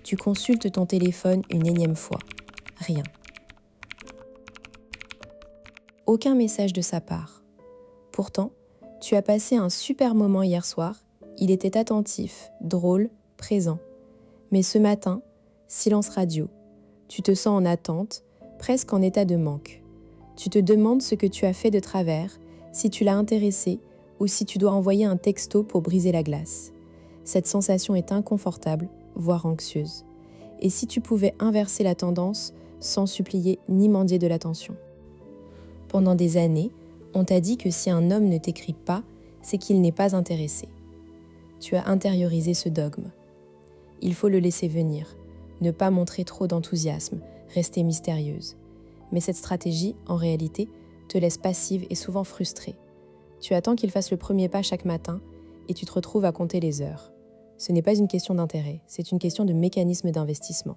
Tu consultes ton téléphone une énième fois. Rien. Aucun message de sa part. Pourtant, tu as passé un super moment hier soir. Il était attentif, drôle, présent. Mais ce matin, silence radio. Tu te sens en attente, presque en état de manque. Tu te demandes ce que tu as fait de travers, si tu l'as intéressé ou si tu dois envoyer un texto pour briser la glace. Cette sensation est inconfortable, voire anxieuse. Et si tu pouvais inverser la tendance sans supplier ni mendier de l'attention? Pendant des années, on t'a dit que si un homme ne t'écrit pas, c'est qu'il n'est pas intéressé. Tu as intériorisé ce dogme. Il faut le laisser venir, ne pas montrer trop d'enthousiasme, rester mystérieuse. Mais cette stratégie, en réalité, te laisse passive et souvent frustrée. Tu attends qu'il fasse le premier pas chaque matin et tu te retrouves à compter les heures. Ce n'est pas une question d'intérêt, c'est une question de mécanisme d'investissement.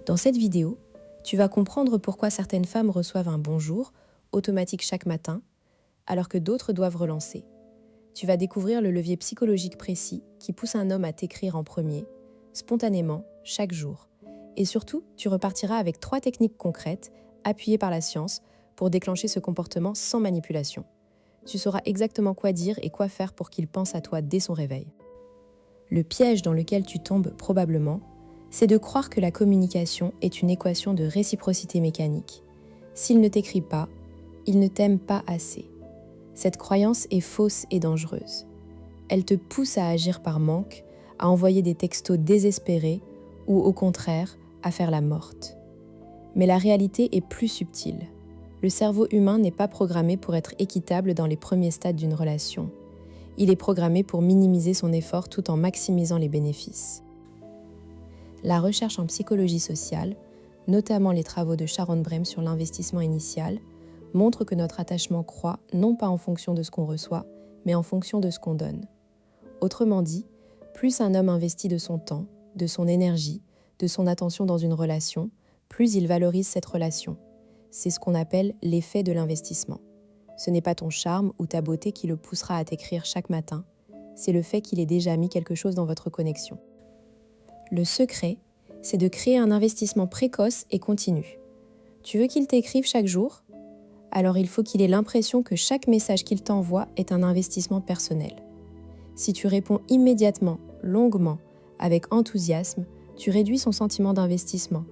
Dans cette vidéo, tu vas comprendre pourquoi certaines femmes reçoivent un bonjour automatique chaque matin, alors que d'autres doivent relancer. Tu vas découvrir le levier psychologique précis qui pousse un homme à t'écrire en premier, spontanément, chaque jour. Et surtout, tu repartiras avec 3 techniques concrètes, appuyées par la science, pour déclencher ce comportement sans manipulation. Tu sauras exactement quoi dire et quoi faire pour qu'il pense à toi dès son réveil. Le piège dans lequel tu tombes probablement, c'est de croire que la communication est une équation de réciprocité mécanique. S'il ne t'écrit pas, il ne t'aime pas assez. Cette croyance est fausse et dangereuse. Elle te pousse à agir par manque, à envoyer des textos désespérés ou au contraire, à faire la morte. Mais la réalité est plus subtile. Le cerveau humain n'est pas programmé pour être équitable dans les premiers stades d'une relation. Il est programmé pour minimiser son effort tout en maximisant les bénéfices. La recherche en psychologie sociale, notamment les travaux de Sharon Brem sur l'investissement initial, montre que notre attachement croît non pas en fonction de ce qu'on reçoit, mais en fonction de ce qu'on donne. Autrement dit, plus un homme investit de son temps, de son énergie, de son attention dans une relation, plus il valorise cette relation. C'est ce qu'on appelle l'effet de l'investissement. Ce n'est pas ton charme ou ta beauté qui le poussera à t'écrire chaque matin, c'est le fait qu'il ait déjà mis quelque chose dans votre connexion. Le secret, c'est de créer un investissement précoce et continu. Tu veux qu'il t'écrive chaque jour ? Alors il faut qu'il ait l'impression que chaque message qu'il t'envoie est un investissement personnel. Si tu réponds immédiatement, longuement, avec enthousiasme, tu réduis son sentiment d'investissement.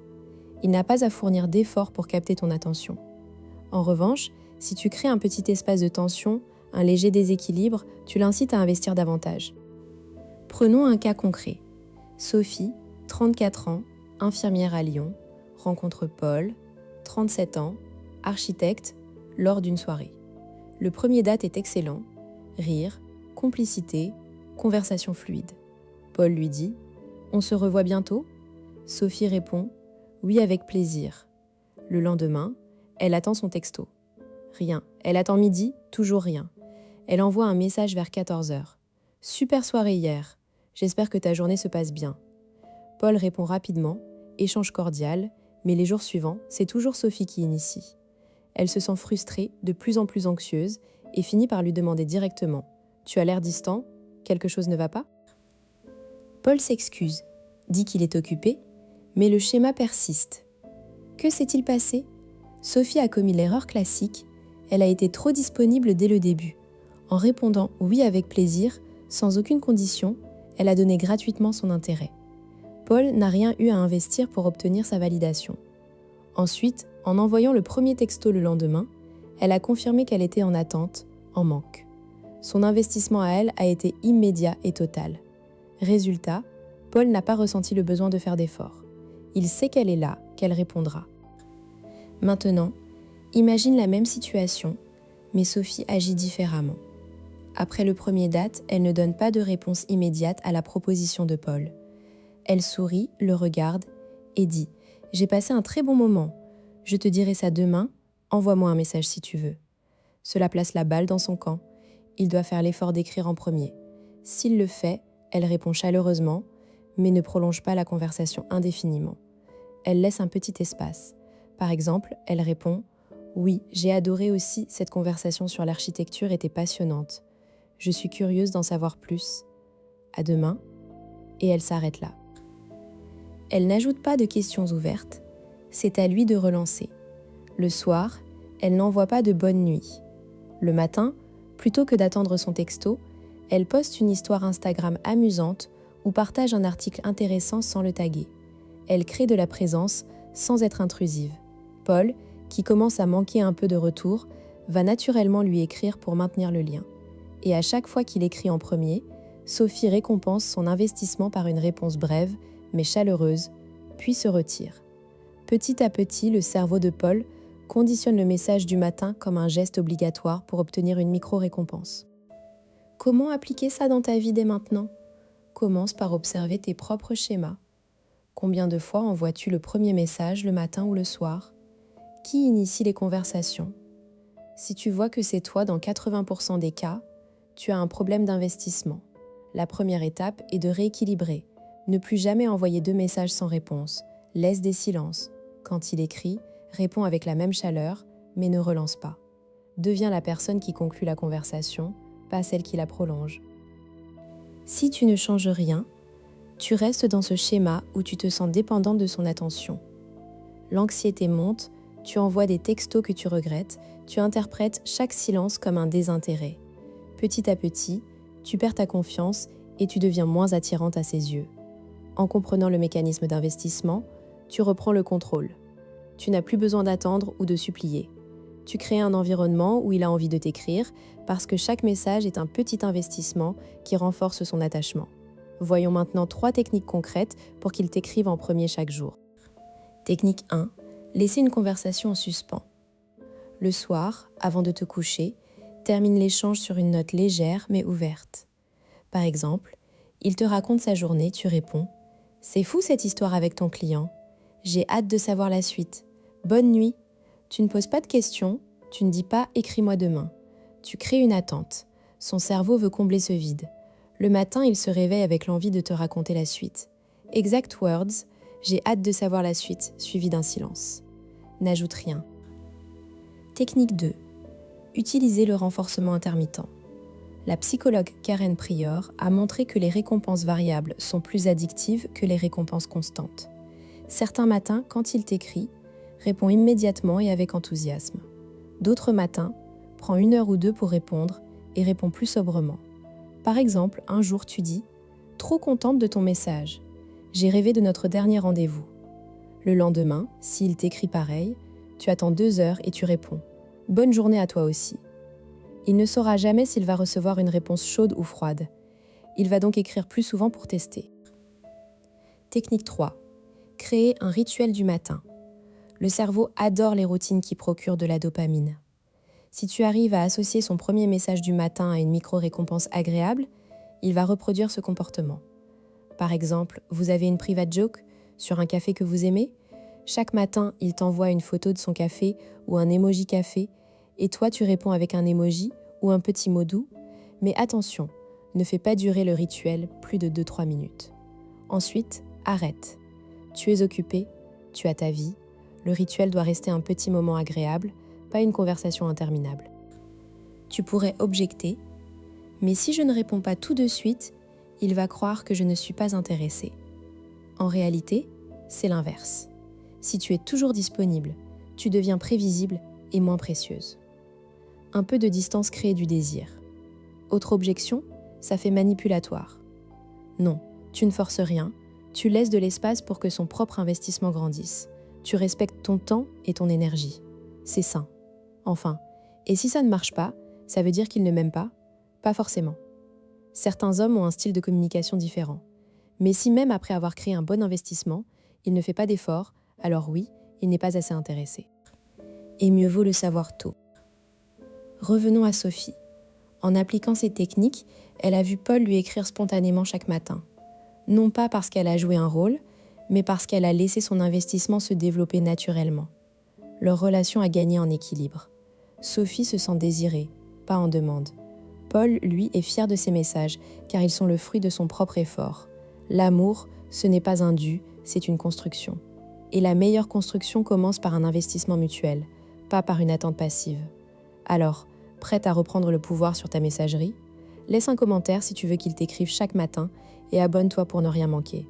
Il n'a pas à fournir d'efforts pour capter ton attention. En revanche, si tu crées un petit espace de tension, un léger déséquilibre, tu l'incites à investir davantage. Prenons un cas concret. Sophie, 34 ans, infirmière à Lyon, rencontre Paul, 37 ans, architecte, lors d'une soirée. Le premier date est excellent, rire, complicité, conversation fluide. Paul lui dit « On se revoit bientôt ?» Sophie répond « Oui, avec plaisir ». Le lendemain, elle attend son texto. Rien. Elle attend midi, toujours rien. Elle envoie un message vers 14h. « Super soirée hier. J'espère que ta journée se passe bien. » Paul répond rapidement, échange cordial, mais les jours suivants, c'est toujours Sophie qui initie. Elle se sent frustrée, de plus en plus anxieuse, et finit par lui demander directement « Tu as l'air distant ? Quelque chose ne va pas ?» Paul s'excuse, dit qu'il est occupé, mais le schéma persiste. Que s'est-il passé ? Sophie a commis l'erreur classique, elle a été trop disponible dès le début. En répondant « oui avec plaisir », sans aucune condition, elle a donné gratuitement son intérêt. Paul n'a rien eu à investir pour obtenir sa validation. Ensuite, en envoyant le premier texto le lendemain, elle a confirmé qu'elle était en attente, en manque. Son investissement à elle a été immédiat et total. Résultat, Paul n'a pas ressenti le besoin de faire d'efforts. Il sait qu'elle est là, qu'elle répondra. Maintenant, imagine la même situation, mais Sophie agit différemment. Après le premier date, elle ne donne pas de réponse immédiate à la proposition de Paul. Elle sourit, le regarde et dit « J'ai passé un très bon moment. Je te dirai ça demain. Envoie-moi un message si tu veux. » Cela place la balle dans son camp. Il doit faire l'effort d'écrire en premier. S'il le fait, elle répond chaleureusement, mais ne prolonge pas la conversation indéfiniment. Elle laisse un petit espace. Par exemple, elle répond « Oui, j'ai adoré aussi, cette conversation sur l'architecture était passionnante. Je suis curieuse d'en savoir plus. À demain. » Et elle s'arrête là. elle n'ajoute pas de questions ouvertes, c'est à lui de relancer. Le soir, elle n'envoie pas de bonne nuit. Le matin, plutôt que d'attendre son texto, elle poste une histoire Instagram amusante ou partage un article intéressant sans le taguer. Elle crée de la présence sans être intrusive. Paul, qui commence à manquer un peu de retour, va naturellement lui écrire pour maintenir le lien. Et à chaque fois qu'il écrit en premier, Sophie récompense son investissement par une réponse brève, mais chaleureuse, puis se retire. Petit à petit, le cerveau de Paul conditionne le message du matin comme un geste obligatoire pour obtenir une micro-récompense. Comment appliquer ça dans ta vie dès maintenant ? Commence par observer tes propres schémas. Combien de fois envoies-tu le premier message le matin ou le soir ? Qui initie les conversations ? Si tu vois que c'est toi dans 80% des cas, tu as un problème d'investissement. La première étape est de rééquilibrer. Ne plus jamais envoyer 2 messages sans réponse. Laisse des silences. Quand il écrit, réponds avec la même chaleur, mais ne relance pas. Deviens la personne qui conclut la conversation, pas celle qui la prolonge. Si tu ne changes rien, tu restes dans ce schéma où tu te sens dépendante de son attention. L'anxiété monte, tu envoies des textos que tu regrettes, tu interprètes chaque silence comme un désintérêt. Petit à petit, tu perds ta confiance et tu deviens moins attirante à ses yeux. En comprenant le mécanisme d'investissement, tu reprends le contrôle. Tu n'as plus besoin d'attendre ou de supplier. Tu crées un environnement où il a envie de t'écrire parce que chaque message est un petit investissement qui renforce son attachement. Voyons maintenant 3 techniques concrètes pour qu'il t'écrive en premier chaque jour. Technique 1. Laisser une conversation en suspens. Le soir, avant de te coucher, termine l'échange sur une note légère mais ouverte. Par exemple, il te raconte sa journée, tu réponds « C'est fou cette histoire avec ton client. J'ai hâte de savoir la suite. Bonne nuit !» Tu ne poses pas de questions, tu ne dis pas « écris-moi demain ». Tu crées une attente. Son cerveau veut combler ce vide. Le matin, il se réveille avec l'envie de te raconter la suite. Exact words, j'ai hâte de savoir la suite, suivi d'un silence. N'ajoute rien. Technique 2. Utiliser le renforcement intermittent. La psychologue Karen Prior a montré que les récompenses variables sont plus addictives que les récompenses constantes. Certains matins, quand il t'écrit, réponds immédiatement et avec enthousiasme. D'autres matins, prends 1 heure ou 2 pour répondre et réponds plus sobrement. Par exemple, un jour tu dis « Trop contente de ton message. J'ai rêvé de notre dernier rendez-vous. » Le lendemain, s'il t'écrit pareil, tu attends 2 heures et tu réponds « Bonne journée à toi aussi. » Il ne saura jamais s'il va recevoir une réponse chaude ou froide. Il va donc écrire plus souvent pour tester. Technique 3. Créer un rituel du matin. Le cerveau adore les routines qui procurent de la dopamine. Si tu arrives à associer son premier message du matin à une micro-récompense agréable, il va reproduire ce comportement. Par exemple, vous avez une private joke sur un café que vous aimez. Chaque matin, il t'envoie une photo de son café ou un emoji café, et toi tu réponds avec un emoji ou un petit mot doux. Mais attention, ne fais pas durer le rituel plus de 2-3 minutes. Ensuite, arrête. Tu es occupé, tu as ta vie. Le rituel doit rester un petit moment agréable, pas une conversation interminable. Tu pourrais objecter, mais si je ne réponds pas tout de suite, il va croire que je ne suis pas intéressée. En réalité, c'est l'inverse. Si tu es toujours disponible, tu deviens prévisible et moins précieuse. Un peu de distance crée du désir. Autre objection, ça fait manipulatoire. Non, tu ne forces rien, tu laisses de l'espace pour que son propre investissement grandisse. Tu respectes ton temps et ton énergie. C'est sain. Enfin, et si ça ne marche pas, ça veut dire qu'il ne m'aime pas ? Pas forcément. Certains hommes ont un style de communication différent. Mais si même après avoir créé un bon investissement, il ne fait pas d'effort, alors oui, il n'est pas assez intéressé. Et mieux vaut le savoir tôt. Revenons à Sophie. En appliquant ces techniques, elle a vu Paul lui écrire spontanément chaque matin. Non pas parce qu'elle a joué un rôle, mais parce qu'elle a laissé son investissement se développer naturellement. Leur relation a gagné en équilibre. Sophie se sent désirée, pas en demande. Paul, lui, est fier de ses messages, car ils sont le fruit de son propre effort. L'amour, ce n'est pas un dû, c'est une construction. Et la meilleure construction commence par un investissement mutuel, pas par une attente passive. Alors, prête à reprendre le pouvoir sur ta messagerie ? Laisse un commentaire si tu veux qu'il t'écrive chaque matin et abonne-toi pour ne rien manquer.